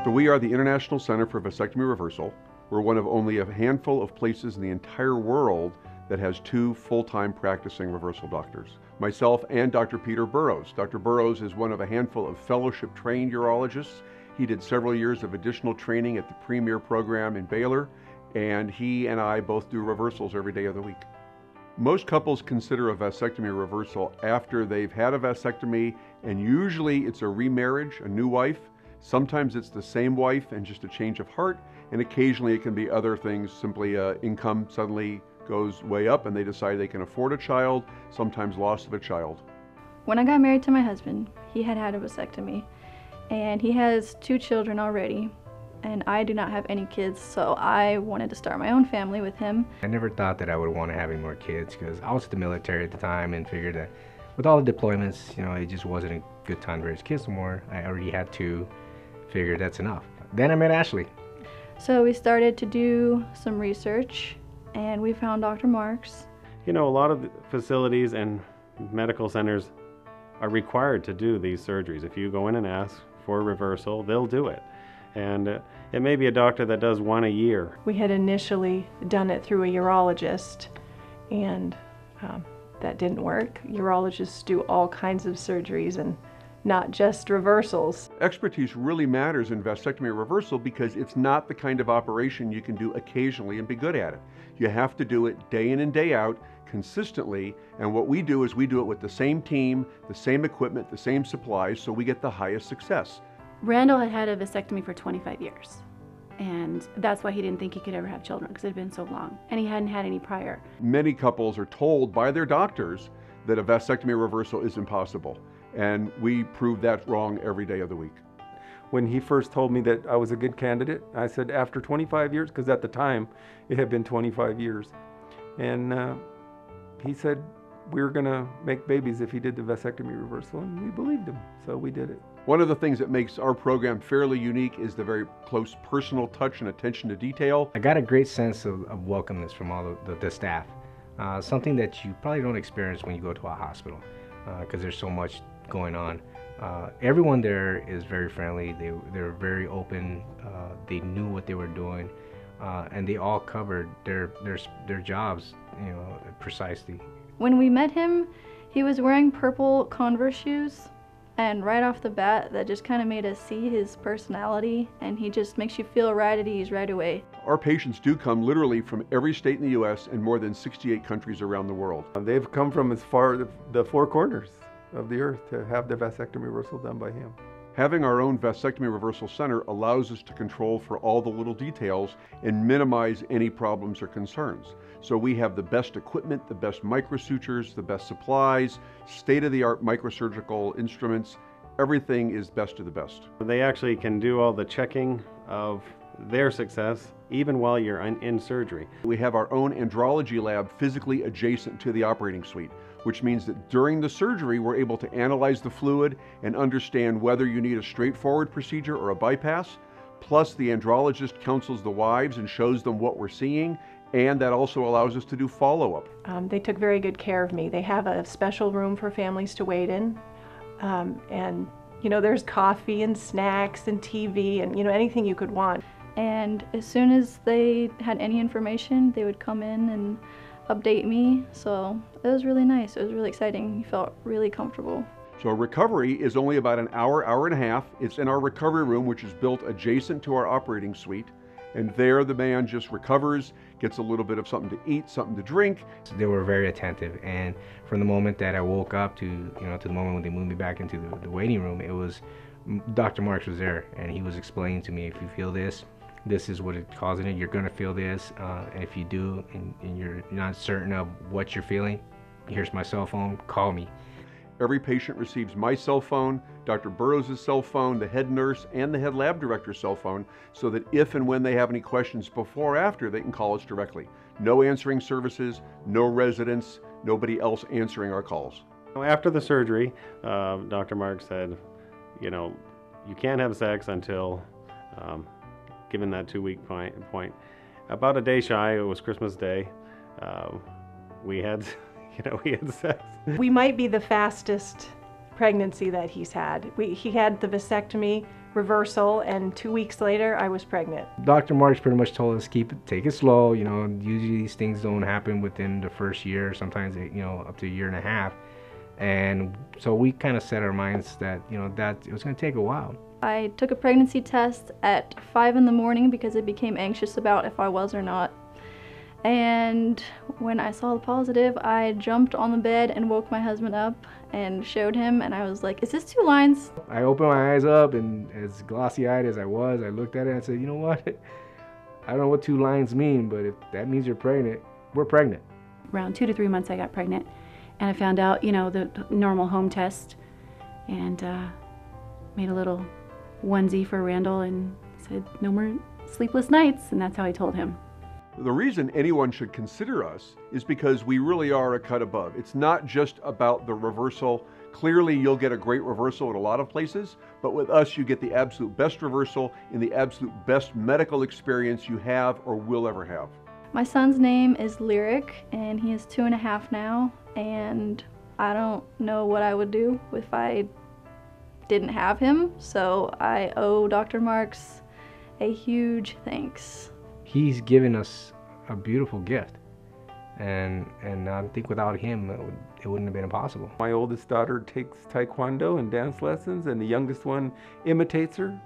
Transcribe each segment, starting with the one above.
So we are the International Center for Vasectomy Reversal. We're one of only a handful of places in the entire world that has 2 full-time practicing reversal doctors. Myself and Dr. Peter Burrows. Dr. Burrows is one of a handful of fellowship-trained urologists. He did several years of additional training at the Premier program in Baylor, and he and I both do reversals every day of the week. Most couples consider a vasectomy reversal after they've had a vasectomy, and usually it's a remarriage, a new wife. Sometimes it's the same wife and just a change of heart, and occasionally it can be other things, simply income suddenly goes way up and they decide they can afford a child, sometimes loss of a child. When I got married to my husband, he had had a vasectomy, and he has 2 children already, and I do not have any kids, so I wanted to start my own family with him. I never thought that I would want to have any more kids because I was at the military at the time and figured that with all the deployments, you know, it just wasn't a good time to raise kids anymore. I already had 2, figured that's enough. Then I met Ashley. So we started to do some research, and we found Dr. Marks. You know, a lot of facilities and medical centers are required to do these surgeries. If you go in and ask for a reversal, they'll do it. And it may be a doctor that does 1 a year. We had initially done it through a urologist, and that didn't work. Urologists do all kinds of surgeries and not just reversals. Expertise really matters in vasectomy reversal because it's not the kind of operation you can do occasionally and be good at it. You have to do it day in and day out, consistently, and what we do is we do it with the same team, the same equipment, the same supplies, so we get the highest success. Randall had had a vasectomy for 25 years, and that's why he didn't think he could ever have children, because it had been so long, and he hadn't had any prior. Many couples are told by their doctors that a vasectomy reversal is impossible, and we prove that wrong every day of the week. When he first told me that I was a good candidate, I said after 25 years, because at the time it had been 25 years, and he said we were going to make babies if he did the vasectomy reversal, and we believed him, so we did it. One of the things that makes our program fairly unique is the very close personal touch and attention to detail. I got a great sense of welcomeness from all the staff, something that you probably don't experience when you go to a hospital because there's so much going on. Everyone there is very friendly, they're very open, they knew what they were doing, and they all covered their jobs, you know, precisely. When we met him, he was wearing purple Converse shoes, and right off the bat, that just kind of made us see his personality, and he just makes you feel right at ease right away. Our patients do come literally from every state in the U.S. and more than 68 countries around the world. They've come from as far the 4 corners of the earth to have the vasectomy reversal done by him. Having our own vasectomy reversal center allows us to control for all the little details and minimize any problems or concerns. So we have the best equipment, the best microsutures, the best supplies, state-of-the-art microsurgical instruments. Everything is best of the best. They actually can do all the checking of their success even while you're in surgery. We have our own andrology lab physically adjacent to the operating suite, which means that during the surgery we're able to analyze the fluid and understand whether you need a straightforward procedure or a bypass. Plus the andrologist counsels the wives and shows them what we're seeing, and that also allows us to do follow-up. They took very good care of me. They have a special room for families to wait in, and you know, there's coffee and snacks and TV and, you know, anything you could want. And as soon as they had any information, they would come in and update me, so it was really nice. It was really exciting. You felt really comfortable. So recovery is only about an hour, hour and a half. It's in our recovery room, which is built adjacent to our operating suite. And there the man just recovers, gets a little bit of something to eat, something to drink. They were very attentive, and from the moment that I woke up to the moment when they moved me back into the waiting room, it was Dr. Marks was there, and he was explaining to me, if you feel this is what it's causing it, you're gonna feel this, and if you do and you're not certain of what you're feeling, here's my cell phone, call me. Every patient receives my cell phone, Dr. Burrows' cell phone, the head nurse, and the head lab director's cell phone, so that if and when they have any questions before or after, they can call us directly. No answering services, no residents, nobody else answering our calls. After the surgery, Dr. Marks said, you know, you can't have sex until given that 2-week point. About a day shy, it was Christmas Day, we had sex. We might be the fastest pregnancy that he's had. He had the vasectomy reversal, and 2 weeks later I was pregnant. Dr. Marks pretty much told us take it slow. You know, usually these things don't happen within the first year. Sometimes up to a year and a half. And so we kind of set our minds that that it was going to take a while. I took a pregnancy test at 5 in the morning because I became anxious about if I was or not. And when I saw the positive, I jumped on the bed and woke my husband up and showed him, and I was like, "Is this 2 lines?" I opened my eyes up, and as glossy-eyed as I was, I looked at it and I said, "You know what? I don't know what 2 lines mean, but if that means you're pregnant, we're pregnant." Around 2 to 3 months I got pregnant, and I found out, the normal home test, and made a little onesie for Randall and said, "No more sleepless nights," and that's how I told him. The reason anyone should consider us is because we really are a cut above. It's not just about the reversal. Clearly, you'll get a great reversal at a lot of places, but with us, you get the absolute best reversal in the absolute best medical experience you have or will ever have. My son's name is Lyric, and he is 2.5 now, and I don't know what I would do if I didn't have him, so I owe Dr. Marks a huge thanks. He's given us a beautiful gift, and I think without him it wouldn't have been possible. My oldest daughter takes taekwondo and dance lessons, and the youngest one imitates her.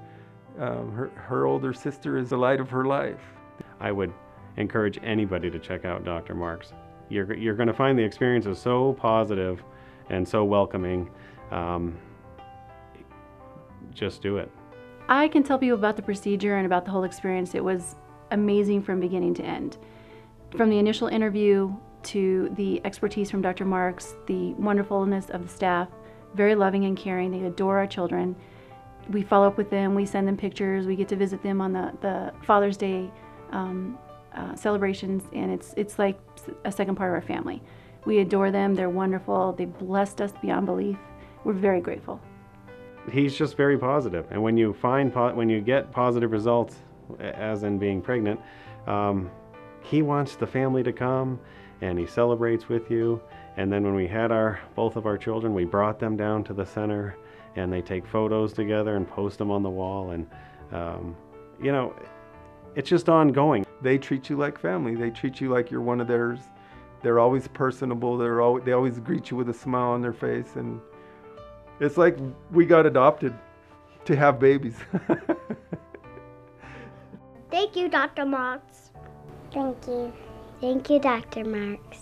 Her older sister is the light of her life. I would encourage anybody to check out Dr. Marks. You're going to find the experience is so positive and so welcoming. Just do it. I can tell people about the procedure and about the whole experience. It was amazing from beginning to end. From the initial interview to the expertise from Dr. Marks, the wonderfulness of the staff, very loving and caring. They adore our children. We follow up with them, we send them pictures, we get to visit them on the Father's Day celebrations, and it's like a second part of our family. We adore them, they're wonderful, they blessed us beyond belief. We're very grateful. He's just very positive, and when you get positive results, as in being pregnant, he wants the family to come and he celebrates with you. And then when we had both of our children, we brought them down to the center and they take photos together and post them on the wall, and it's just ongoing. They treat you like family. They treat you like you're one of theirs. They're always personable. They always greet you with a smile on their face, and it's like we got adopted to have babies. Thank you, Dr. Marks. Thank you. Thank you, Dr. Marks.